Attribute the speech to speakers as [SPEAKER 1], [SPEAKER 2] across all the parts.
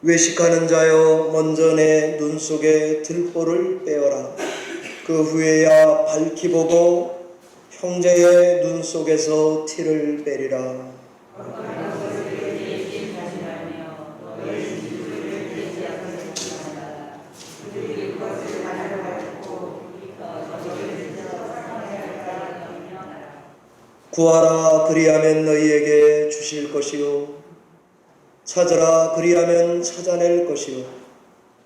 [SPEAKER 1] 외식하는 자여 먼저 내 눈 속에 들보를 빼어라. 그 후에야 밝히 보고 형제의 눈 속에서 티를 빼리라. 구하라 그리하면 너희에게 주실 것이요 찾으라 그리하면 찾아낼 것이요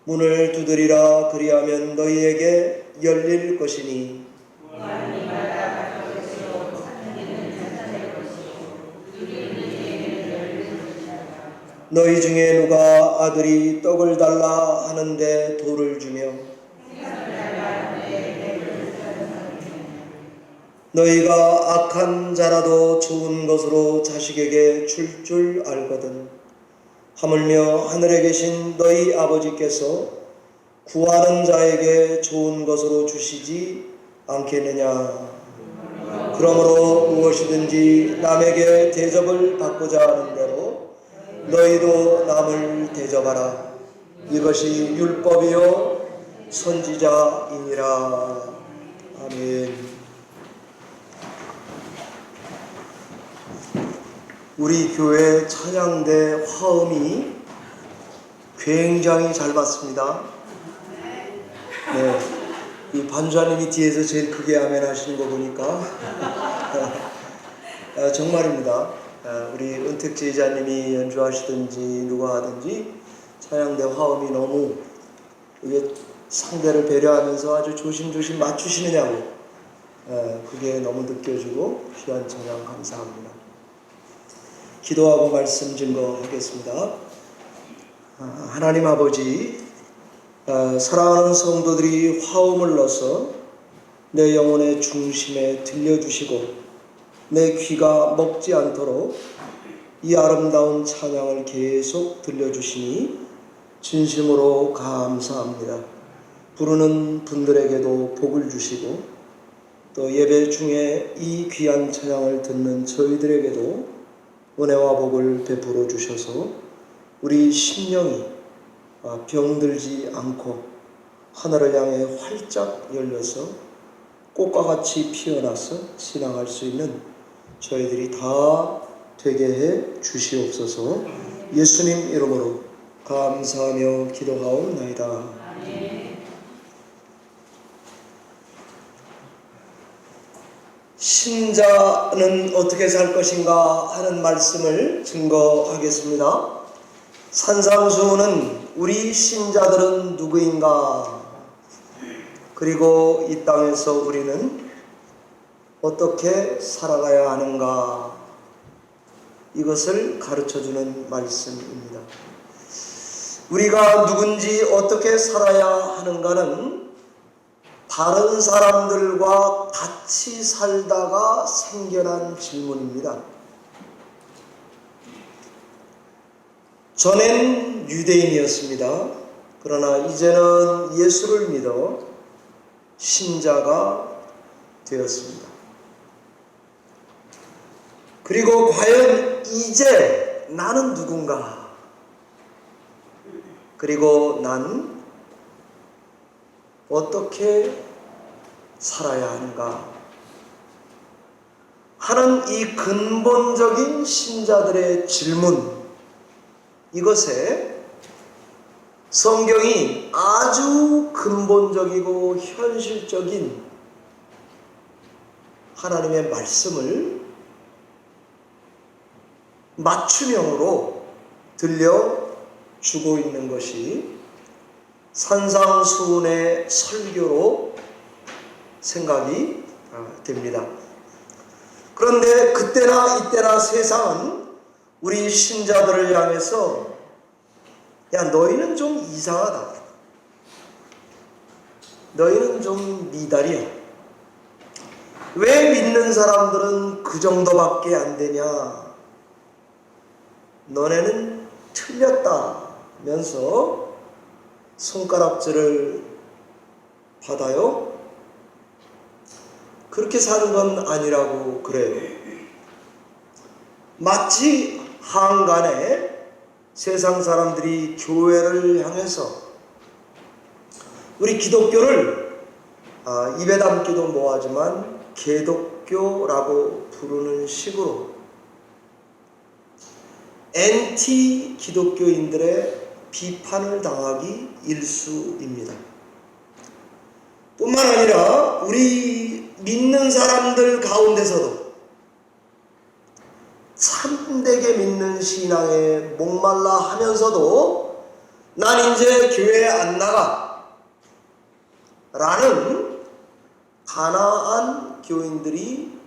[SPEAKER 1] 문을 두드리라 그리하면 너희에게 열릴 것이니 너희 중에 누가 아들이 떡을 달라 하는데 돌을 주며 너희가 악한 자라도 좋은 것으로 자식에게 줄 줄 알거든. 하물며 하늘에 계신 너희 아버지께서 구하는 자에게 좋은 것으로 주시지 않겠느냐. 그러므로 무엇이든지 남에게 대접을 받고자 하는 대로 너희도 남을 대접하라. 이것이 율법이요 선지자이니라. 아멘. 우리 교회 찬양대 화음이 굉장히 잘 받습니다. 네, 이 반주하님이 뒤에서 제일 크게 아멘 하시는 거 보니까 정말입니다. 우리 은택 제자님이 연주하시든지 누가 하든지 찬양대 화음이 너무 이게 상대를 배려하면서 아주 조심조심 맞추시느냐고 그게 너무 느껴지고 귀한 찬양 감사합니다. 기도하고 말씀 증거하겠습니다. 하나님 아버지, 사랑하는 성도들이 화음을 넣어서 내 영혼의 중심에 들려주시고 내 귀가 먹지 않도록 이 아름다운 찬양을 계속 들려주시니 진심으로 감사합니다. 부르는 분들에게도 복을 주시고 또 예배 중에 이 귀한 찬양을 듣는 저희들에게도 은혜와 복을 베풀어 주셔서 우리 심령이 병들지 않고 하늘을 향해 활짝 열려서 꽃과 같이 피어나서 신앙할 수 있는 저희들이 다 되게 해 주시옵소서. 예수님 이름으로 감사하며 기도하옵나이다. 신자는 어떻게 살 것인가 하는 말씀을 증거하겠습니다. 산상수훈은 우리 신자들은 누구인가, 그리고 이 땅에서 우리는 어떻게 살아가야 하는가, 이것을 가르쳐주는 말씀입니다. 우리가 누군지 어떻게 살아야 하는가는 다른 사람들과 같이 살다가 생겨난 질문입니다. 전엔 유대인이었습니다. 그러나 이제는 예수를 믿어 신자가 되었습니다. 그리고 과연 이제 나는 누군가? 그리고 난 어떻게 살아야 하는가 하는 이 근본적인 신자들의 질문, 이것에 성경이 아주 근본적이고 현실적인 하나님의 말씀을 맞춤형으로 들려주고 있는 것이 산상수훈의 설교로 생각이 됩니다. 그런데 그때나 이때나 세상은 우리 신자들을 향해서 야, 너희는 좀 이상하다. 너희는 좀 미달이야. 왜 믿는 사람들은 그 정도밖에 안 되냐. 너네는 틀렸다면서 손가락질을 받아요? 그렇게 사는 건 아니라고 그래요. 마치 한간에 세상 사람들이 교회를 향해서 우리 기독교를 입에 담기도 뭐하지만 개독교라고 부르는 식으로 엔티 기독교인들의 비판을 당하기 일쑤입니다. 뿐만 아니라 우리 믿는 사람들 가운데서도 참되게 믿는 신앙에 목말라 하면서도 난 이제 교회에 안 나가 라는 가나안 교인들이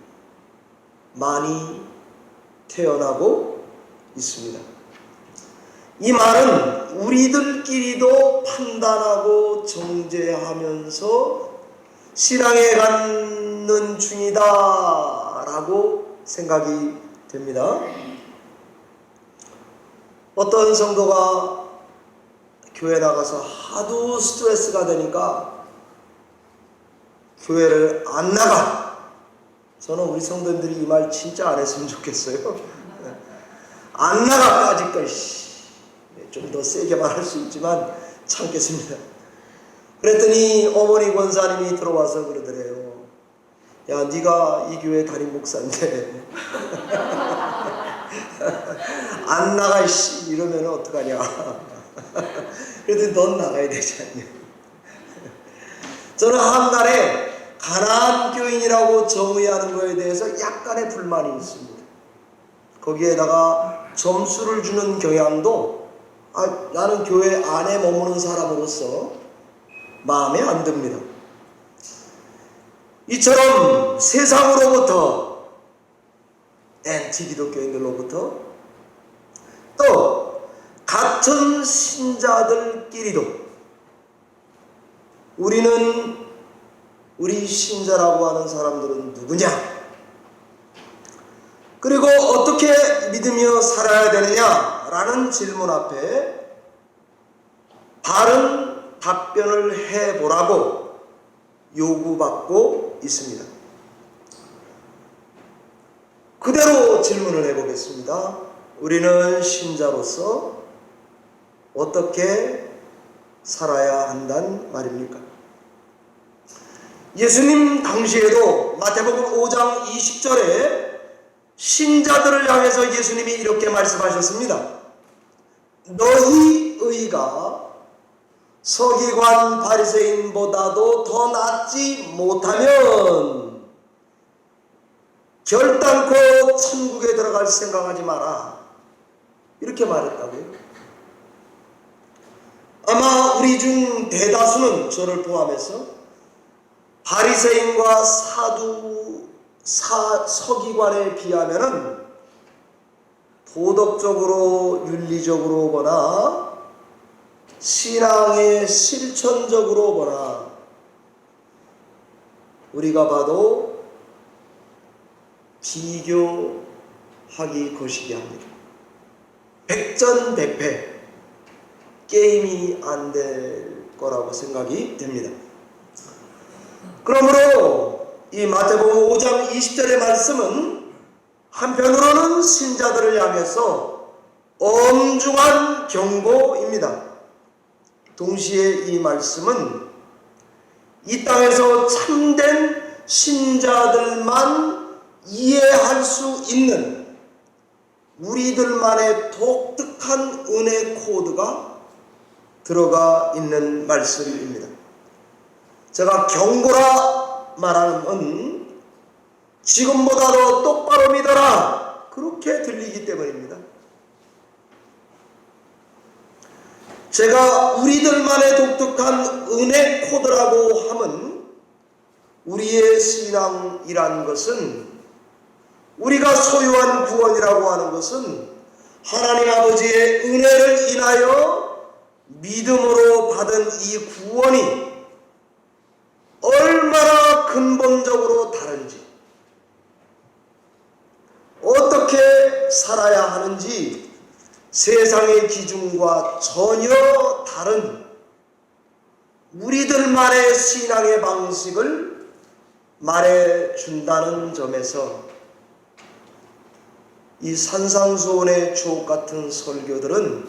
[SPEAKER 1] 많이 태어나고 있습니다. 이 말은 우리들끼리도 판단하고 정죄하면서 신앙에 갖는 중이다 라고 생각이 됩니다. 어떤 성도가 교회 나가서 하도 스트레스가 되니까 교회를 안 나가. 저는 우리 성도들이 이 말 진짜 안 했으면 좋겠어요. 안 나가까지까지 좀 더 세게 말할 수 있지만 참겠습니다. 그랬더니 어머니 권사님이 들어와서 그러더래요. 야, 네가 이 교회 담임 목사인데 안 나가 이러면 어떡하냐. 그래도 넌 나가야 되지 않냐. 저는 한간에 가나안 교인이라고 정의하는 것에 대해서 약간의 불만이 있습니다. 거기에다가 점수를 주는 경향도 나는 교회 안에 머무는 사람으로서 마음에 안 듭니다. 이처럼 세상으로부터 엔티 기독교인들로부터 또 같은 신자들끼리도 우리 신자라고 하는 사람들은 누구냐? 그리고 어떻게 믿으며 살아야 되느냐라는 질문 앞에 바른 답변을 해보라고 요구받고 있습니다. 그대로 질문을 해보겠습니다. 우리는 신자로서 어떻게 살아야 한단 말입니까? 예수님 당시에도 마태복음 5장 20절에 신자들을 향해서 예수님이 이렇게 말씀하셨습니다. 너희 의가 서기관 바리새인보다도 더 낫지 못하면 결단코 천국에 들어갈 생각하지 마라. 이렇게 말했다고요. 아마 우리 중 대다수는 저를 포함해서 바리새인과 서기관에 비하면은 도덕적으로 윤리적으로 보나 신앙의 실천적으로 보나 우리가 봐도 비교하기 거시기 합니다. 백전백패 게임이 안 될 거라고 생각이 됩니다. 그러므로 이 마태복음 5장 20절의 말씀은 한편으로는 신자들을 향해서 엄중한 경고입니다. 동시에 이 말씀은 이 땅에서 참된 신자들만 이해할 수 있는 우리들만의 독특한 은혜 코드가 들어가 있는 말씀입니다. 제가 경고라 말하는 지금보다 더 똑바로 믿어라 그렇게 들리기 때문입니다. 제가 우리들만의 독특한 은혜 코드라고 함은 우리의 신앙이란 것은 우리가 소유한 구원이라고 하는 것은 하나님 아버지의 은혜를 인하여 믿음으로 받은 이 구원이 얼마나 근본적으로 다른지 어떻게 살아야 하는지 세상의 기준과 전혀 다른 우리들만의 신앙의 방식을 말해준다는 점에서 이 산상수훈의 주옥 같은 설교들은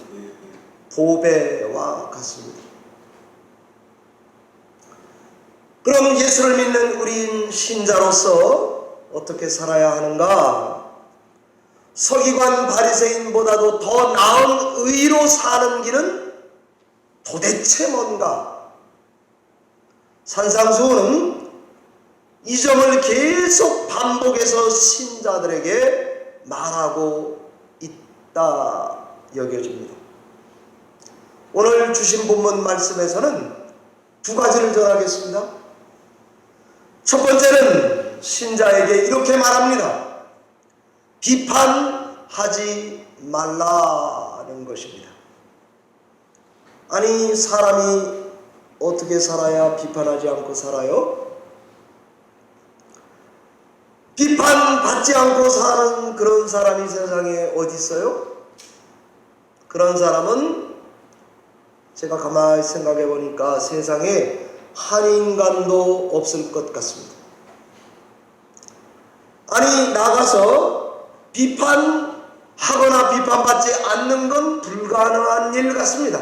[SPEAKER 1] 보배와 같습니다. 그럼 예수를 믿는 우리 신자로서 어떻게 살아야 하는가? 서기관 바리새인보다도 더 나은 의로 사는 길은 도대체 뭔가? 산상수훈은 이 점을 계속 반복해서 신자들에게 말하고 있다 여겨집니다. 오늘 주신 본문 말씀에서는 두 가지를 전하겠습니다. 첫 번째는 신자에게 이렇게 말합니다. 비판하지 말라는 것입니다. 아니, 사람이 어떻게 살아야 비판하지 않고 살아요? 비판받지 않고 사는 그런 사람이 세상에 어디 있어요? 그런 사람은 제가 가만히 생각해 보니까 세상에 한 인간도 없을 것 같습니다. 아니, 나가서 비판하거나 비판받지 않는 건 불가능한 일 같습니다.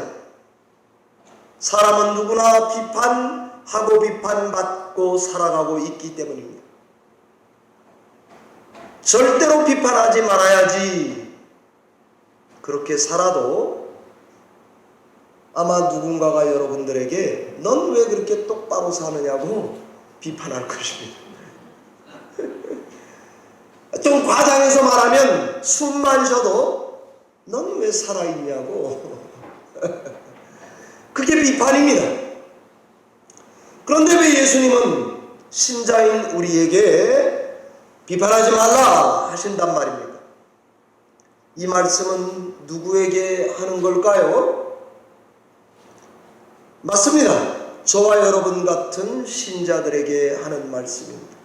[SPEAKER 1] 사람은 누구나 비판하고 비판받고 살아가고 있기 때문입니다. 절대로 비판하지 말아야지. 그렇게 살아도 아마 누군가가 여러분들에게 넌 왜 그렇게 똑바로 사느냐고 비판할 것입니다. 좀 과장해서 말하면 숨만 쉬어도 넌 왜 살아있냐고 그게 비판입니다. 그런데 왜 예수님은 신자인 우리에게 비판하지 말라 하신단 말입니까? 이 말씀은 누구에게 하는 걸까요? 맞습니다. 저와 여러분 같은 신자들에게 하는 말씀입니다.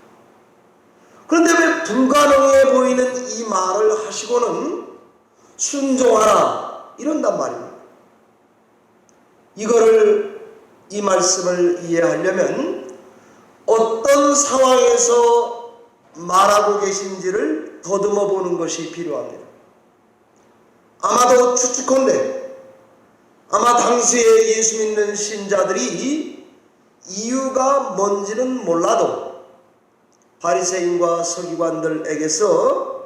[SPEAKER 1] 그런데 왜 불가능해 보이는 이 말을 하시고는 순종하라 이런단 말입니다. 이 말씀을 이해하려면 어떤 상황에서 말하고 계신지를 더듬어 보는 것이 필요합니다. 아마도 추측컨대 아마 당시에 예수 믿는 신자들이 이유가 뭔지는 몰라도 바리새인과 서기관들에게서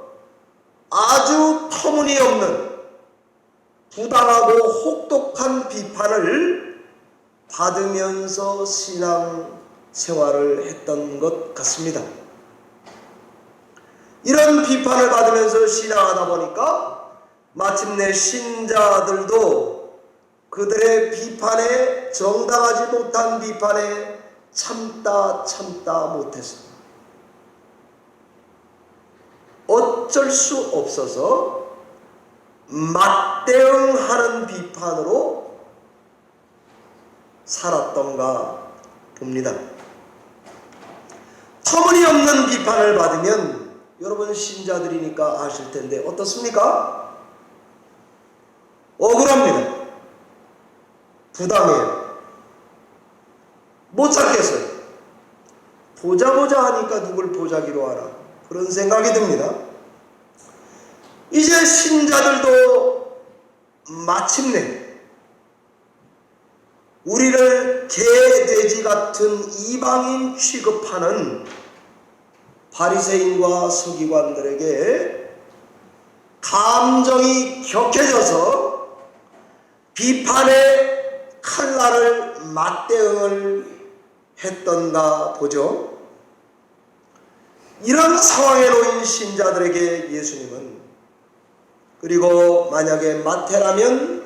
[SPEAKER 1] 아주 터무니없는 부당하고 혹독한 비판을 받으면서 신앙 생활을 했던 것 같습니다. 이런 비판을 받으면서 신앙하다 보니까 마침내 신자들도 그들의 비판에, 정당하지 못한 비판에 참다 못했습니다. 어쩔 수 없어서 맞대응하는 비판으로 살았던가 봅니다. 터무니없는 비판을 받으면 여러분 신자들이니까 아실 텐데 어떻습니까? 억울합니다. 부당해요. 못 찾겠어요. 보자 하니까 누굴 보자기로 하나 그런 생각이 듭니다. 이제 신자들도 마침내 우리를 개, 돼지 같은 이방인 취급하는 바리새인과 서기관들에게 감정이 격해져서 비판의 칼날을 맞대응을 했던가 보죠. 이런 상황에 놓인 신자들에게 예수님은, 그리고 만약에 마태라면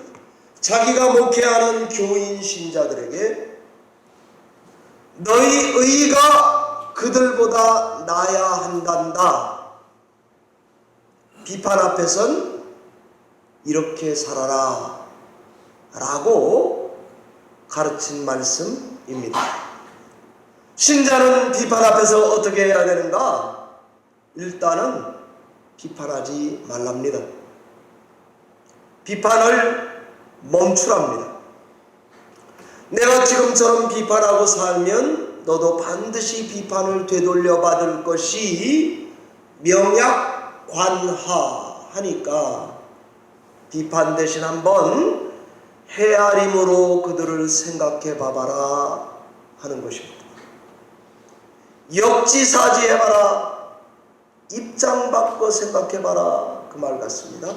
[SPEAKER 1] 자기가 목회하는 교인 신자들에게 너희 의가 그들보다 나아야 한단다. 비판 앞에선 이렇게 살아라 라고 가르친 말씀입니다. 신자는 비판 앞에서 어떻게 해야 되는가? 일단은 비판하지 말랍니다. 비판을 멈추랍니다. 내가 지금처럼 비판하고 살면 너도 반드시 비판을 되돌려 받을 것이 명약관하 하니까 비판 대신 한번 헤아림으로 그들을 생각해 봐봐라 하는 것입니다. 역지사지해봐라, 입장 바꿔 생각해봐라, 그 말 같습니다.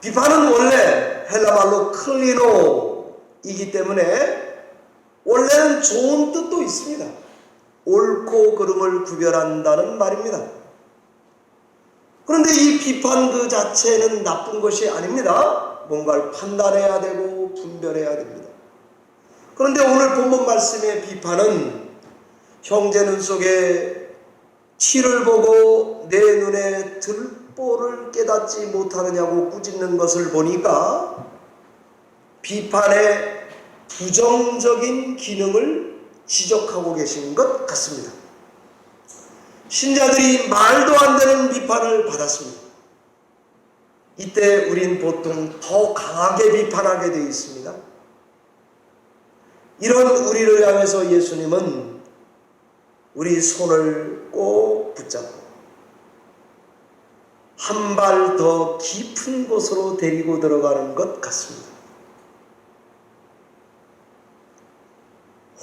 [SPEAKER 1] 비판은 원래 헬라말로 클리노이기 때문에 원래는 좋은 뜻도 있습니다. 옳고 그름을 구별한다는 말입니다. 그런데 이 비판 그 자체는 나쁜 것이 아닙니다. 뭔가를 판단해야 되고 분별해야 됩니다. 그런데 오늘 본문 말씀의 비판은 형제 눈 속에 티를 보고 내 눈에 들보를 깨닫지 못하느냐고 꾸짖는 것을 보니까 비판의 부정적인 기능을 지적하고 계신 것 같습니다. 신자들이 말도 안 되는 비판을 받았습니다. 이때 우린 보통 더 강하게 비판하게 되어 있습니다. 이런 우리를 향해서 예수님은 우리 손을 꼭 붙잡고 한 발 더 깊은 곳으로 데리고 들어가는 것 같습니다.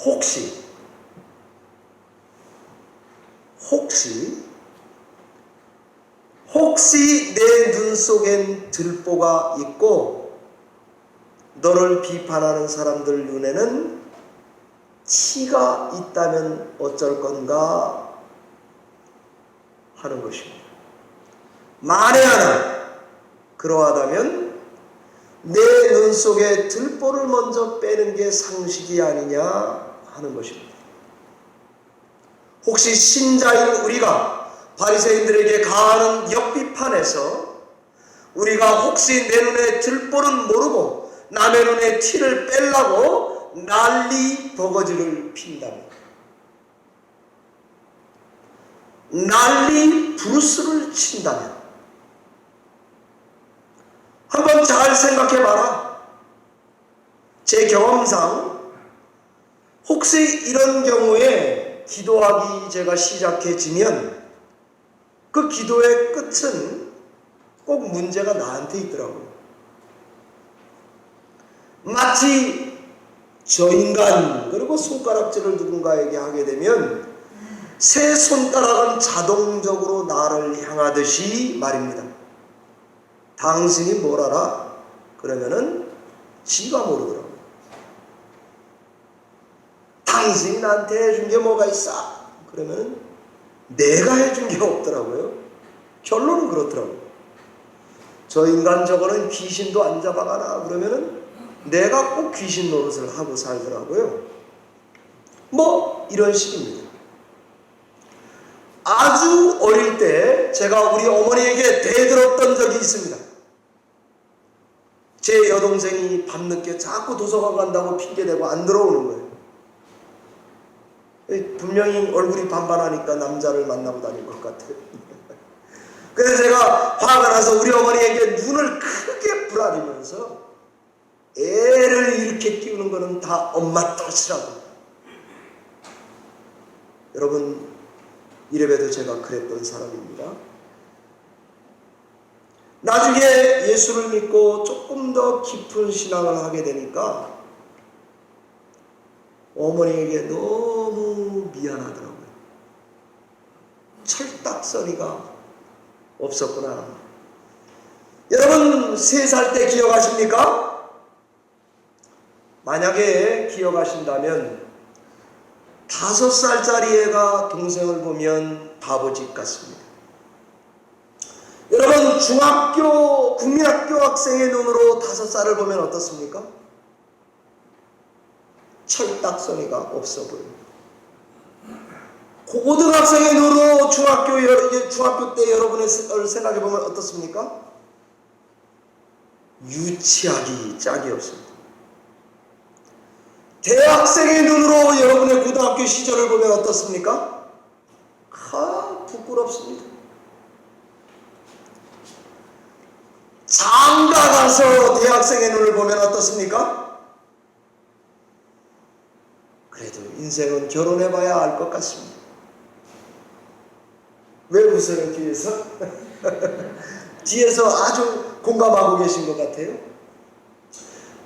[SPEAKER 1] 혹시 내 눈 속엔 들보가 있고 너를 비판하는 사람들 눈에는 티가 있다면 어쩔 건가 하는 것입니다. 만에 하나 그러하다면 내 눈 속에 들보를 먼저 빼는 게 상식이 아니냐 하는 것입니다. 혹시 신자인 우리가 바리새인들에게 가하는 역비판에서 우리가 혹시 내 눈에 들보는 모르고 남의 눈에 티를 빼려고 난리 버거지를 핀다면, 난리 부르스를 친다면 한번 잘 생각해봐라. 제 경험상 혹시 이런 경우에 기도하기 제가 시작해지면 그 기도의 끝은 꼭 문제가 나한테 있더라고요. 마치 저 인간, 그리고 손가락질을 누군가에게 하게 되면 새 손가락은 자동적으로 나를 향하듯이 말입니다. 당신이 뭘 알아? 그러면은 지가 모르더라고요. 당신이 나한테 해준 게 뭐가 있어? 그러면은 내가 해준 게 없더라고요. 결론은 그렇더라고요. 저 인간 저거는 귀신도 안 잡아가나? 그러면은 내가 꼭 귀신 노릇을 하고 살더라고요. 뭐 이런 식입니다. 아주 어릴 때 제가 우리 어머니에게 대들었던 적이 있습니다. 제 여동생이 밤늦게 자꾸 도서관 간다고 핑계대고 안 들어오는 거예요. 분명히 얼굴이 반반하니까 남자를 만나고 다닐 것 같아요. 그래서 제가 화가 나서 우리 어머니에게 눈을 크게 부라리면서 애를 이렇게 키우는 거는 다 엄마 탓이라고. 여러분, 이래봬도 제가 그랬던 사람입니다. 나중에 예수를 믿고 조금 더 깊은 신앙을 하게 되니까 어머니에게 너무 미안하더라고요. 철딱서니가 없었구나. 여러분, 3살 때 기억하십니까? 만약에 기억하신다면 5살짜리 애가 동생을 보면 바보짓 같습니다. 여러분, 중학교, 국민학교 학생의 눈으로 5살을 보면 어떻습니까? 철딱서니가 없어 보입니다. 고등학생의 눈으로 중학교 때 여러분의 걸 생각해 보면 어떻습니까? 유치하기 짝이 없습니다. 대학생의 눈으로 여러분의 고등학교 시절을 보면 어떻습니까? 부끄럽습니다. 장가 가서 대학생의 눈을 보면 어떻습니까? 그래도 인생은 결혼해봐야 알 것 같습니다. 왜 웃어요, 뒤에서? 뒤에서 아주 공감하고 계신 것 같아요.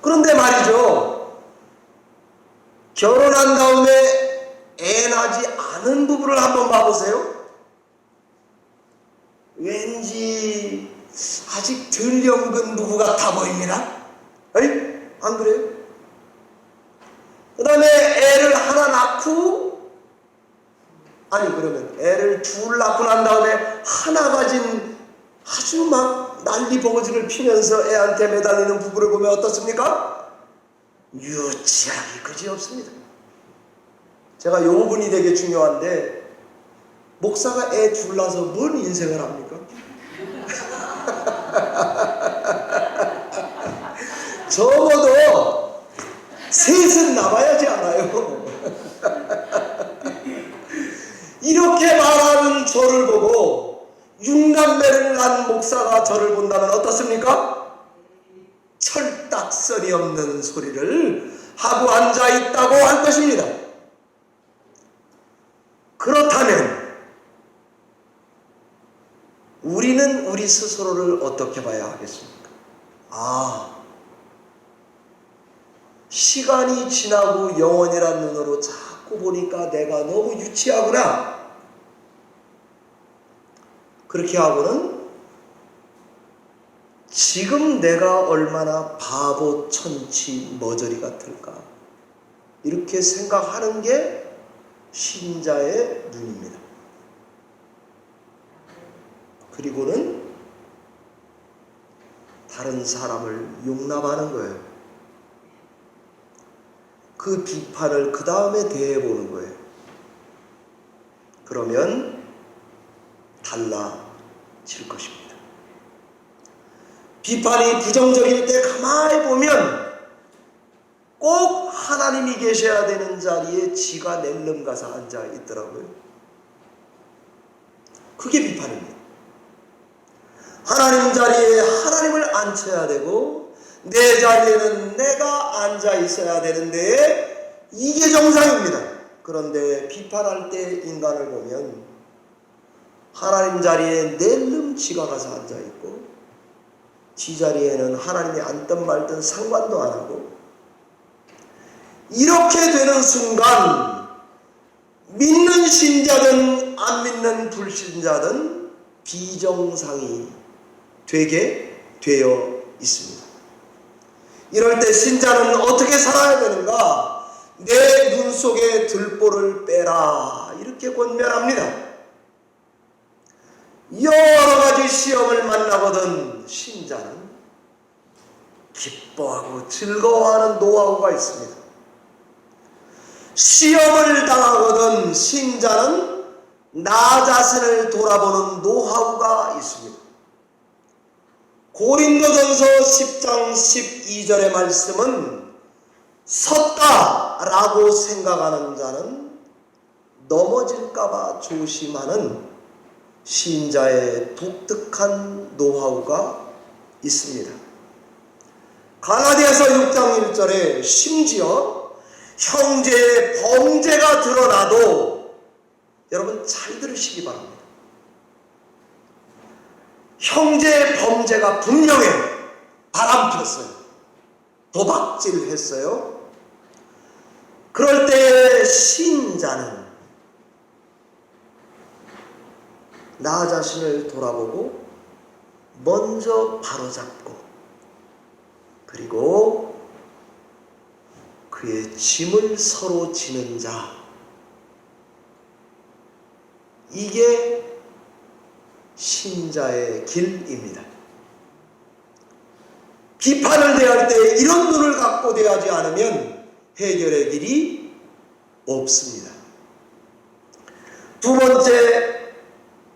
[SPEAKER 1] 그런데 말이죠, 결혼한 다음에 애 낳지 않은 부부를 한번 봐보세요. 왠지 아직 덜 연근 부부 같아 보입니다. 에이? 안 그래요? 그 다음에 애를 하나 낳고, 아니 그러면 애를 둘 낳고 난 다음에 하나 가진 아주 막 난리 버거지를 피면서 애한테 매달리는 부부를 보면 어떻습니까? 유치하기 그지없습니다. 제가 요 부분이 되게 중요한데, 목사가 애 둘 낳아서 뭔 인생을 합니까? 적어도 셋은 나봐야지 않아요. 이렇게 말하는 저를 보고 육남매를 낳은 목사가 저를 본다면 어떻습니까? 철딱서니 없는 소리를 하고 앉아있다고 할 것입니다. 그렇다면 우리는 우리 스스로를 어떻게 봐야 하겠습니까? 시간이 지나고 영원이란 눈으로 자꾸 보니까 내가 너무 유치하구나. 그렇게 하고는 지금 내가 얼마나 바보, 천치, 머저리 같을까, 이렇게 생각하는 게 신자의 눈입니다. 그리고는 다른 사람을 용납하는 거예요. 그 비판을 그 다음에 대해보는 거예요. 그러면 달라질 것입니다. 비판이 부정적일 때 가만히 보면 꼭 하나님이 계셔야 되는 자리에 지가 낼름 가서 앉아 있더라고요. 그게 비판입니다. 하나님 자리에 하나님을 앉혀야 되고, 내 자리에는 내가 앉아 있어야 되는데, 이게 정상입니다. 그런데 비판할 때 인간을 보면 하나님 자리에 낼름 지가 가서 앉아 있고, 지 자리에는 하나님이 앉든 말든 상관도 안 하고, 이렇게 되는 순간 믿는 신자든 안 믿는 불신자든 비정상이 되게 되어 있습니다. 이럴 때 신자는 어떻게 살아야 되는가? 내 눈 속에 들보를 빼라, 이렇게 권면합니다. 여러 가지 시험을 만나거든 신자는 기뻐하고 즐거워하는 노하우가 있습니다. 시험을 당하거든 신자는 나 자신을 돌아보는 노하우가 있습니다. 고린도전서 10장 12절의 말씀은 섰다라고 생각하는 자는 넘어질까봐 조심하는 신자의 독특한 노하우가 있습니다. 갈라디아서 6장 1절에 심지어 형제의 범죄가 드러나도, 여러분 잘 들으시기 바랍니다. 형제의 범죄가 분명해. 바람 폈어요. 도박질 했어요. 그럴 때 신자는 나 자신을 돌아보고 먼저 바로잡고, 그리고 그의 짐을 서로 지는 자, 이게 신자의 길입니다. 비판을 대할 때 이런 눈을 갖고 대하지 않으면 해결의 길이 없습니다. 두 번째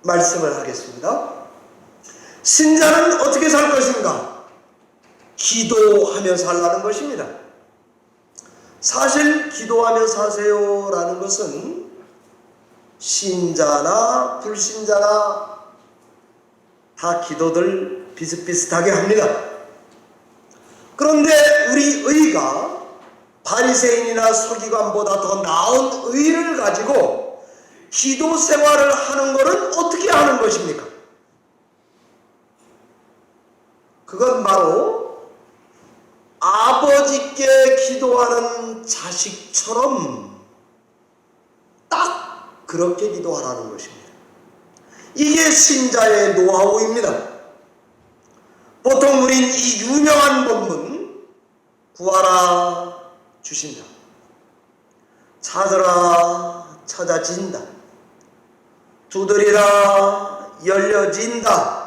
[SPEAKER 1] 말씀을 하겠습니다. 신자는 어떻게 살 것인가? 기도하며 살라는 것입니다. 사실 기도하며 사세요라는 것은 신자나 불신자나 다 기도들 비슷비슷하게 합니다. 그런데 우리 의가 바리새인이나 서기관보다 더 나은 의를 가지고 기도 생활을 하는 것은 어떻게 하는 것입니까? 그건 바로 아버지께 기도하는 자식처럼 딱 그렇게 기도하라는 것입니다. 이게 신자의 노하우입니다. 보통 우린 이 유명한 본문 구하라 주신다, 찾으라 찾아진다, 두드리라 열려진다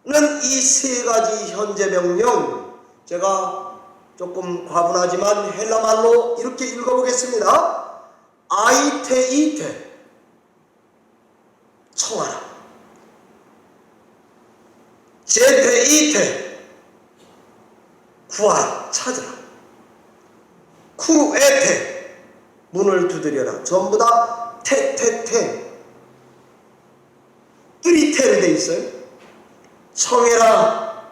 [SPEAKER 1] 는 이 세 가지 현재 명령, 제가 조금 과분하지만 헬라말로 이렇게 읽어보겠습니다. 아이테이테, 청하라. 제테이테, 구하라, 찾으라. 쿠에테, 문을 두드려라. 전부 다 테테테, 뚜리테로 돼 있어요. 청해라,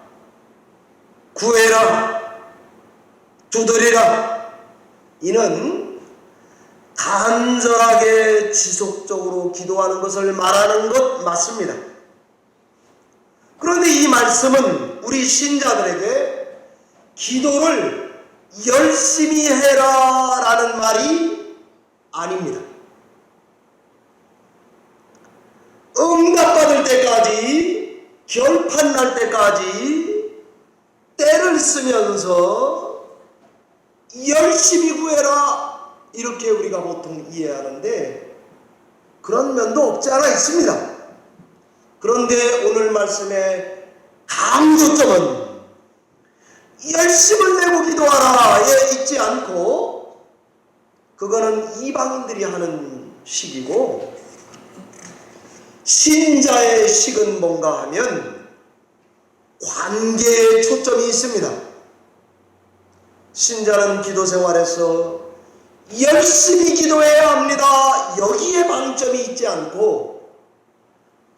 [SPEAKER 1] 구해라, 두드리라. 이는 간절하게 지속적으로 기도하는 것을 말하는 것 맞습니다. 그런데 이 말씀은 우리 신자들에게 기도를 열심히 해라 라는 말이 아닙니다. 응답받을 때까지, 결판 날 때까지 때를 쓰면서 열심히 구해라, 이렇게 우리가 보통 이해하는데 그런 면도 없지 않아 있습니다. 그런데 오늘 말씀의 강조점은 열심을 내고 기도하라에 있지 않고, 그거는 이방인들이 하는 식이고, 신자의 식은 뭔가 하면 관계에 초점이 있습니다. 신자는 기도 생활에서 열심히 기도해야 합니다, 여기에 방점이 있지 않고,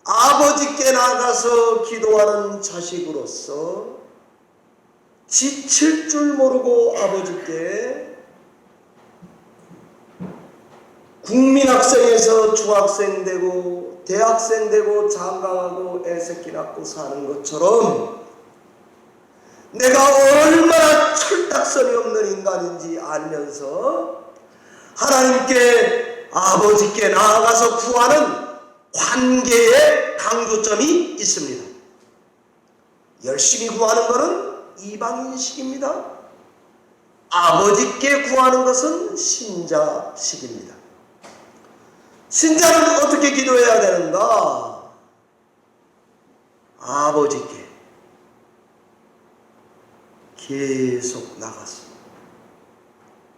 [SPEAKER 1] 아버지께 나가서 기도하는 자식으로서 지칠 줄 모르고 아버지께 국민학생에서 중학생 되고 대학생 되고 장가가고 애새끼 낳고 사는 것처럼 내가 얼마나 철딱선이 없는 인간인지 알면서 하나님께, 아버지께 나아가서 구하는 관계에 강조점이 있습니다. 열심히 구하는 것은 이방인식입니다. 아버지께 구하는 것은 신자식입니다. 신자는 어떻게 기도해야 되는가? 아버지께 계속 나가서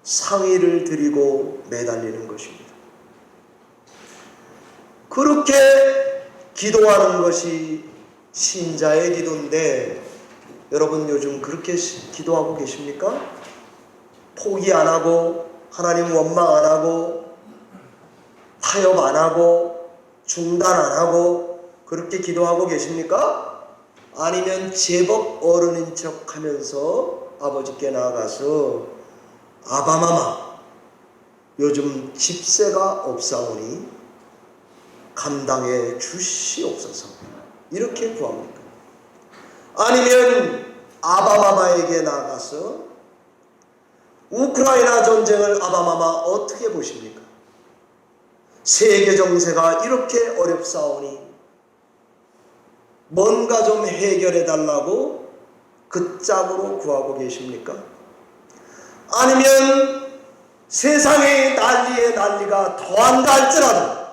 [SPEAKER 1] 상의를 드리고 매달리는 것입니다. 그렇게 기도하는 것이 신자의 기도인데, 여러분 요즘 그렇게 기도하고 계십니까? 포기 안 하고, 하나님 원망 안 하고, 타협 안 하고, 중단 안 하고 그렇게 기도하고 계십니까? 아니면 제법 어른인 척 하면서 아버지께 나아가서 아바마마 요즘 집세가 없사오니 감당해 주시옵소서 이렇게 구합니까? 아니면 아바마마에게 나가서 우크라이나 전쟁을 아바마마 어떻게 보십니까? 세계 정세가 이렇게 어렵사오니 뭔가 좀 해결해 달라고 그 짝으로 구하고 계십니까? 아니면 세상의 난리에 난리가 더한다 할지라도,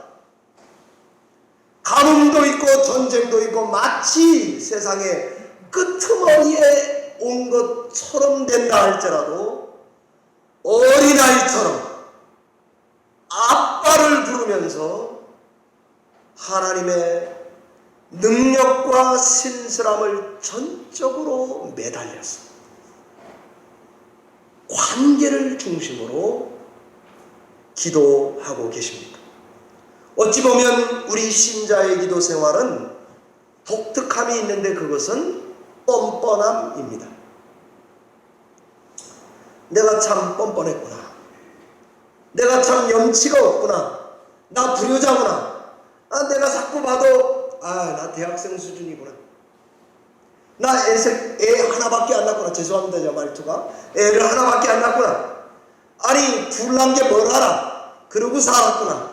[SPEAKER 1] 가뭄도 있고 전쟁도 있고 마치 세상에 끄트머리에 온 것처럼 된다 할지라도 어린아이처럼 아빠를 부르면서 하나님의 능력과 신실함을 전적으로 매달려서 관계를 중심으로 기도하고 계십니까? 어찌 보면 우리 신자의 기도 생활은 독특함이 있는데 그것은 뻔뻔함입니다. 내가 참 뻔뻔했구나. 내가 참 염치가 없구나. 나 불효자구나. 내가 자꾸 봐도 나 대학생 수준이구나. 나 애 하나밖에 안 낳구나. 죄송합니다, 저 말투가. 애를 하나밖에 안 낳구나. 아니, 불난 게 뭘 알아? 그러고 살았구나.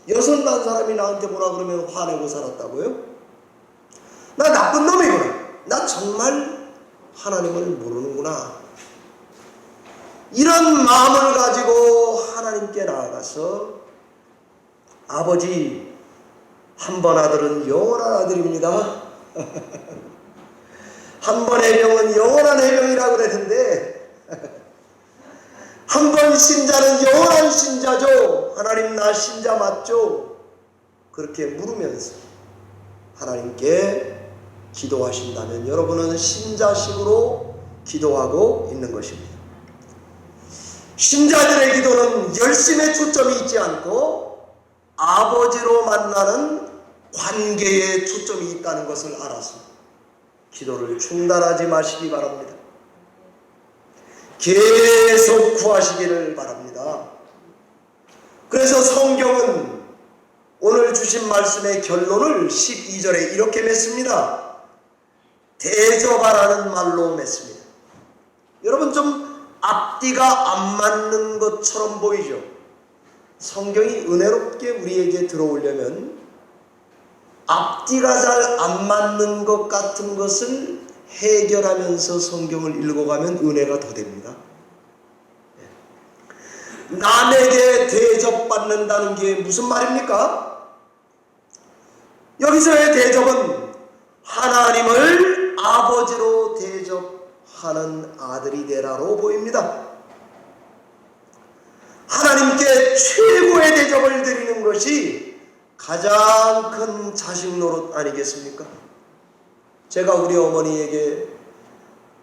[SPEAKER 1] 6 난 사람이 나한테 뭐라 그러면 화내고 살았다고요? 나 나쁜 놈이구나. 나 정말 하나님을 모르는구나. 이런 마음을 가지고 하나님께 나아가서 아버지, 한 번 아들은 영원한 아들입니다. 한 번 해병은 영원한 해병이라고 그랬는데 한 번 신자는 영원한 신자죠. 하나님, 나 신자 맞죠? 그렇게 물으면서 하나님께 기도하신다면 여러분은 신자식으로 기도하고 있는 것입니다. 신자들의 기도는 열심에 초점이 있지 않고 아버지로 만나는 관계에 초점이 있다는 것을 알아서 기도를 중단하지 마시기 바랍니다. 계속 구하시기를 바랍니다. 그래서 성경은 오늘 주신 말씀의 결론을 12절에 이렇게 맺습니다. 대접하라는 말로 맺습니다. 여러분, 좀 앞뒤가 안 맞는 것처럼 보이죠? 성경이 은혜롭게 우리에게 들어오려면 앞뒤가 잘 안 맞는 것 같은 것을 해결하면서 성경을 읽어가면 은혜가 더 됩니다. 남에게 대접받는다는 게 무슨 말입니까? 여기서의 대접은 하나님을 아버지로 대접하는 아들이 되라로 보입니다. 하나님께 최고의 대접을 드리는 것이 가장 큰 자식 노릇 아니겠습니까? 제가 우리 어머니에게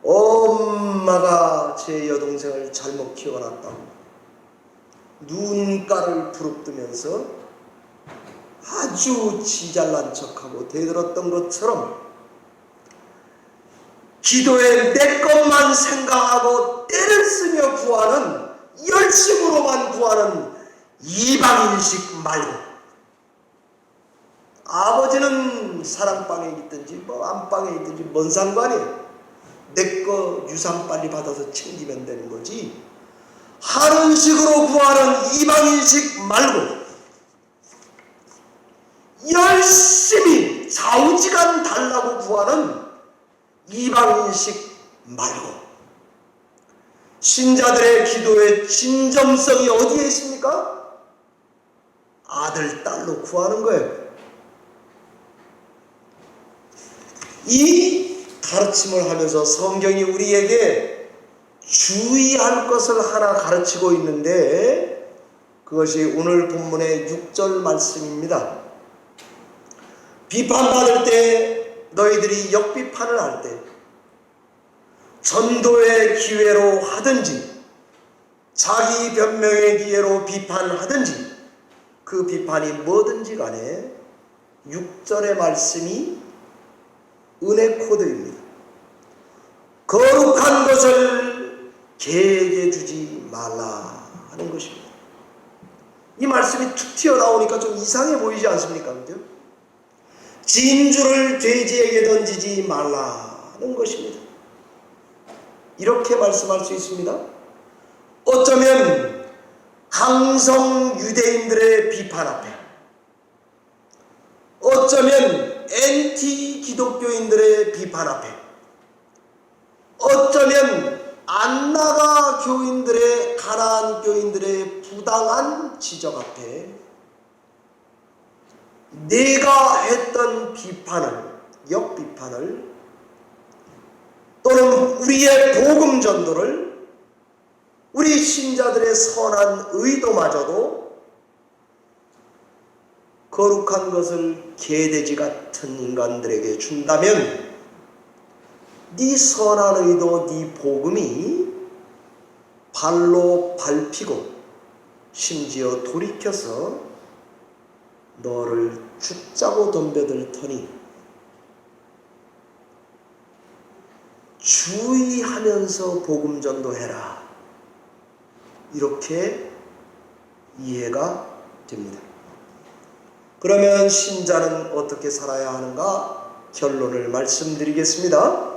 [SPEAKER 1] 엄마가 제 여동생을 잘못 키워놨다고 눈가를 부릅뜨면서 아주 지잘난 척하고 대들었던 것처럼 기도에 내 것만 생각하고 때를 쓰며 구하는, 열심으로만 구하는 이방인식 말고, 아버지는 사랑방에 있든지 뭐 안방에 있든지 뭔 상관이에요. 내 거 유산 빨리 받아서 챙기면 되는 거지, 하는 식으로 구하는 이방인식 말고 열심히 좌우지간 달라고 구하는 이방인식 말고, 신자들의 기도의 진정성이 어디에 있습니까? 아들, 딸로 구하는 거예요. 이 가르침을 하면서 성경이 우리에게 주의할 것을 하나 가르치고 있는데, 그것이 오늘 본문의 6절 말씀입니다. 비판받을 때, 너희들이 역비판을 할 때 전도의 기회로 하든지 자기 변명의 기회로 비판하든지, 그 비판이 뭐든지 간에 6절의 말씀이 은혜 코드입니다. 거룩한 것을 개에게 주지 말라 하는 것입니다. 이 말씀이 툭 튀어나오니까 좀 이상해 보이지 않습니까? 진주를 돼지에게 던지지 말라 하는 것입니다. 이렇게 말씀할 수 있습니다. 어쩌면 강성 유대인들의 비판 앞에, 어쩌면 엔티 기독교인들의 비판 앞에, 어쩌면 안나가 교인들의, 가나안 교인들의 부당한 지적 앞에 내가 했던 비판을, 역비판을, 또는 우리의 복음 전도를, 우리 신자들의 선한 의도마저도 거룩한 것을 개돼지 같은 인간들에게 준다면 네 선한 의도, 네 복음이 발로 밟히고 심지어 돌이켜서 너를 죽자고 덤벼들 터니 주의하면서 복음 전도해라, 이렇게 이해가 됩니다. 그러면 신자는 어떻게 살아야 하는가? 결론을 말씀드리겠습니다.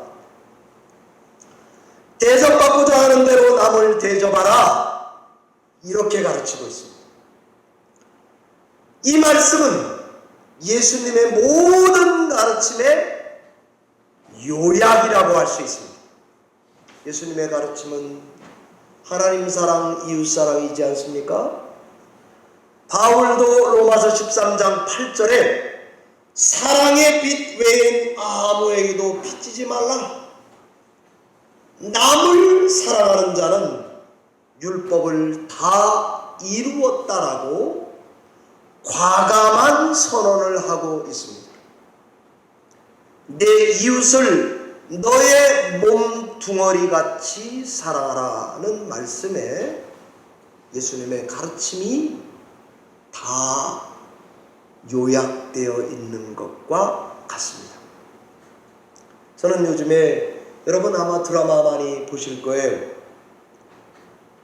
[SPEAKER 1] 대접받고자 하는 대로 남을 대접하라, 이렇게 가르치고 있습니다. 이 말씀은 예수님의 모든 가르침의 요약이라고 할 수 있습니다. 예수님의 가르침은 하나님 사랑, 이웃 사랑이지 않습니까? 바울도 로마서 13장 8절에 사랑의 빛 외엔 아무에게도 비치지 말라. 남을 사랑하는 자는 율법을 다 이루었다라고 과감한 선언을 하고 있습니다. 내 이웃을 너의 몸뚱어리 같이 사랑하라는 말씀에 예수님의 가르침이 다 요약되어 있는 것과 같습니다. 저는 요즘에 여러분 아마 드라마 많이 보실 거예요.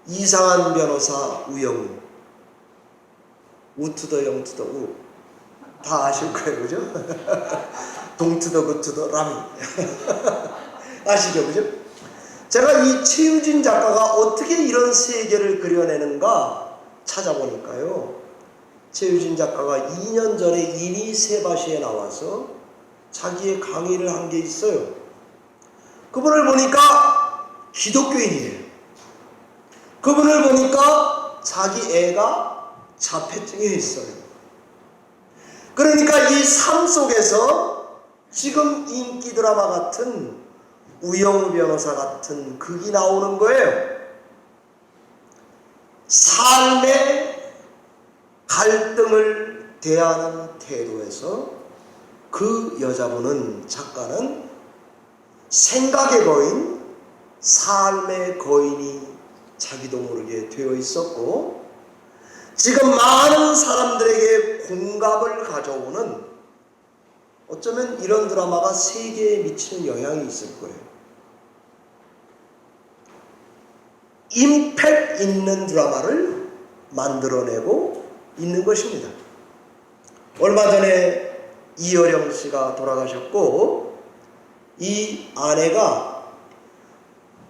[SPEAKER 1] 이상한 변호사 우영우, 우투더 영투더 우, 다 아실 거예요, 그죠? 동투더 구투더 라미 아시죠, 그죠? 제가 이 최유진 작가가 어떻게 이런 세계를 그려내는가 찾아보니까요, 최유진 작가가 2년 전에 이니 세바시에 나와서 자기의 강의를 한 게 있어요. 그분을 보니까 기독교인이에요. 그분을 보니까 자기 애가 자폐증에 있어요. 그러니까 이 삶 속에서 지금 인기 드라마 같은 우영우 변호사 같은 극이 나오는 거예요. 삶의 갈등을 대하는 태도에서 그 여자분은, 작가는 생각의 거인, 삶의 거인이 자기도 모르게 되어 있었고, 지금 많은 사람들에게 공감을 가져오는, 어쩌면 이런 드라마가 세계에 미치는 영향이 있을 거예요. 임팩트 있는 드라마를 만들어내고 있는 것입니다. 얼마 전에 이효령 씨가 돌아가셨고, 이 아내가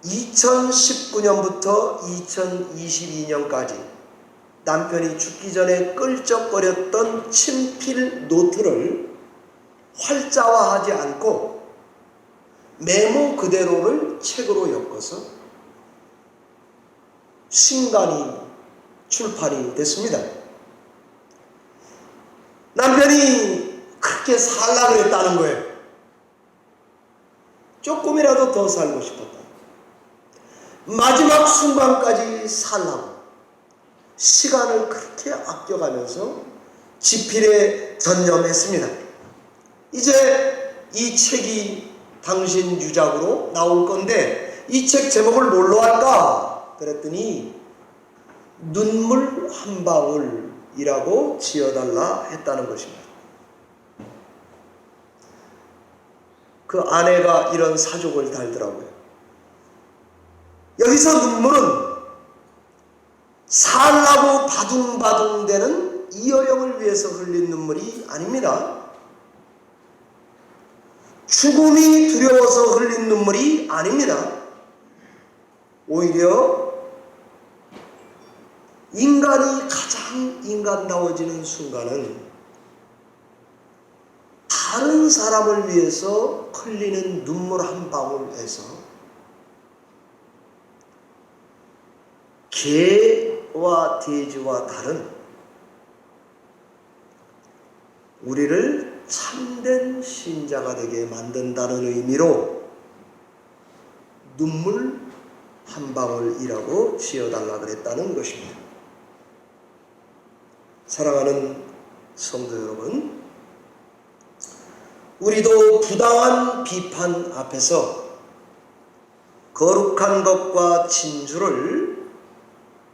[SPEAKER 1] 2019년부터 2022년까지 남편이 죽기 전에 끌적거렸던 친필 노트를 활자화하지 않고 메모 그대로를 책으로 엮어서 신간이 출판이 됐습니다. 남편이 그렇게 살라고 했다는 거예요. 조금이라도 더 살고 싶었다. 마지막 순간까지 살라고 시간을 그렇게 아껴가면서 집필에 전념했습니다. 이제 이 책이 당신 유작으로 나올 건데 이 책 제목을 뭘로 할까? 그랬더니 눈물 한 방울이라고 지어달라 했다는 것입니다. 그 아내가 이런 사족을 달더라고요. 여기서 눈물은 살라고 바둥바둥대는 이효령을 위해서 흘린 눈물이 아닙니다. 죽음이 두려워서 흘린 눈물이 아닙니다. 오히려 인간이 가장 인간다워지는 순간은 다른 사람을 위해서 흘리는 눈물 한 방울에서 개와 돼지와 다른 우리를 참된 신자가 되게 만든다는 의미로 눈물 한 방울이라고 지어달라 그랬다는 것입니다. 사랑하는 성도 여러분, 우리도 부당한 비판 앞에서 거룩한 것과 진주를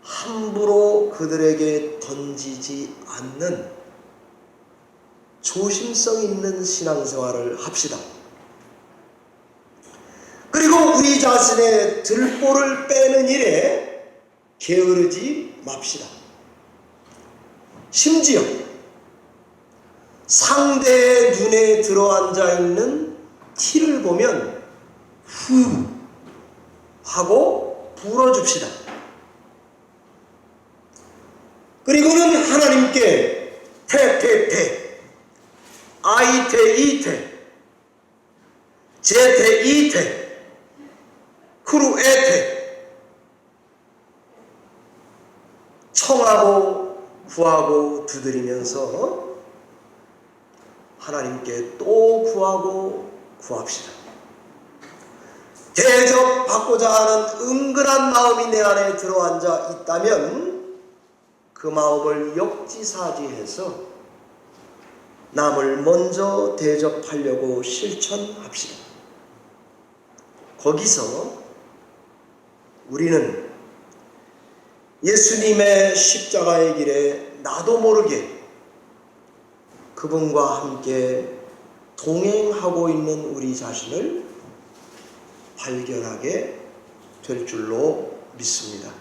[SPEAKER 1] 함부로 그들에게 던지지 않는 조심성 있는 신앙생활을 합시다. 그리고 우리 자신의 들보를 빼는 일에 게으르지 맙시다. 심지어 상대의 눈에 들어앉아 있는 티를 보면 후 하고 불어줍시다. 그리고는 하나님께 태태태, 아이태 이태, 제태 이태, 크루에테 청하고 구하고 두드리면서 하나님께 또 구하고 구합시다. 대접받고자 하는 은근한 마음이 내 안에 들어앉아 있다면 그 마음을 역지사지해서 남을 먼저 대접하려고 실천합시다. 거기서 우리는 예수님의 십자가의 길에 나도 모르게 그분과 함께 동행하고 있는 우리 자신을 발견하게 될 줄로 믿습니다.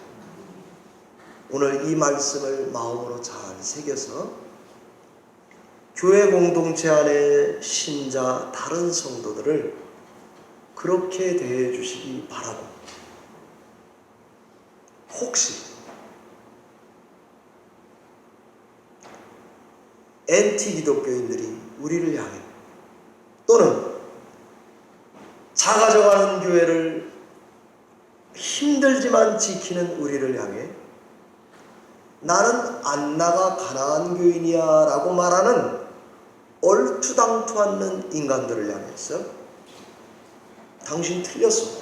[SPEAKER 1] 오늘 이 말씀을 마음으로 잘 새겨서 교회 공동체 안의 신자 다른 성도들을 그렇게 대해 주시기 바라고, 혹시 엔티 기독교인들이 우리를 향해 또는 작아져가는 교회를 힘들지만 지키는 우리를 향해 나는 안나가 가난한 교인이야 라고 말하는 얼투당투 않는 인간들을 향해서 당신 틀렸어,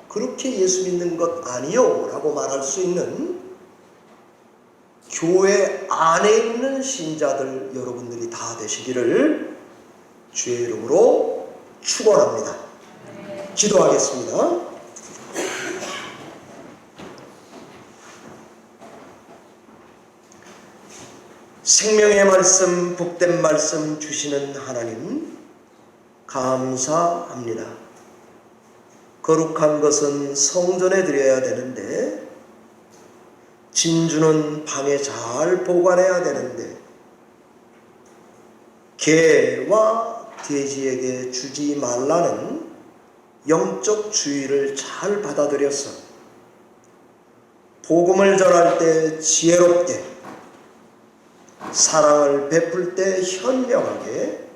[SPEAKER 1] 그렇게 예수 믿는 것 아니요 라고 말할 수 있는 교회 안에 있는 신자들 여러분들이 다 되시기를 주의 이름으로 축원합니다. 기도하겠습니다. 생명의 말씀, 복된 말씀 주시는 하나님 감사합니다. 거룩한 것은 성전에 드려야 되는데, 진주는 방에 잘 보관해야 되는데, 개와 돼지에게 주지 말라는 영적 주의를 잘 받아들여서 복음을 전할 때 지혜롭게, 사랑을 베풀 때 현명하게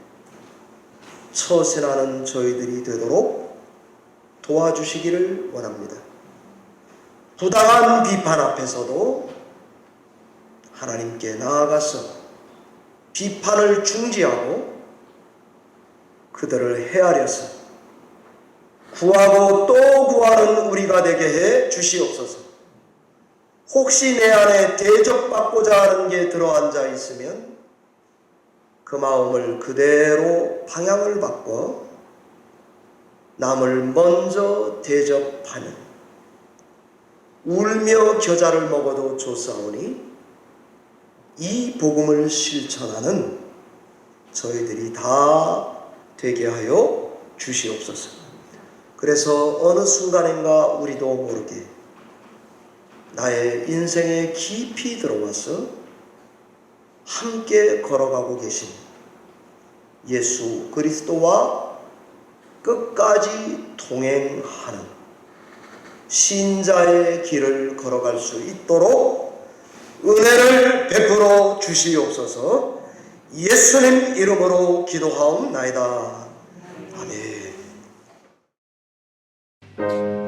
[SPEAKER 1] 처신하는 저희들이 되도록 도와주시기를 원합니다. 부당한 비판 앞에서도 하나님께 나아가서 비판을 중지하고 그들을 헤아려서 구하고 또 구하는 우리가 되게 해 주시옵소서. 혹시 내 안에 대접받고자 하는 게 들어앉아 있으면 그 마음을 그대로 방향을 바꿔 남을 먼저 대접하는, 울며 겨자를 먹어도 좋사오니 이 복음을 실천하는 저희들이 다 되게 하여 주시옵소서. 그래서 어느 순간인가 우리도 모르게 나의 인생에 깊이 들어와서 함께 걸어가고 계신 예수 그리스도와 끝까지 동행하는 신자의 길을 걸어갈 수 있도록 은혜를 베풀어 주시옵소서. 예수님 이름으로 기도하옵나이다. 아멘.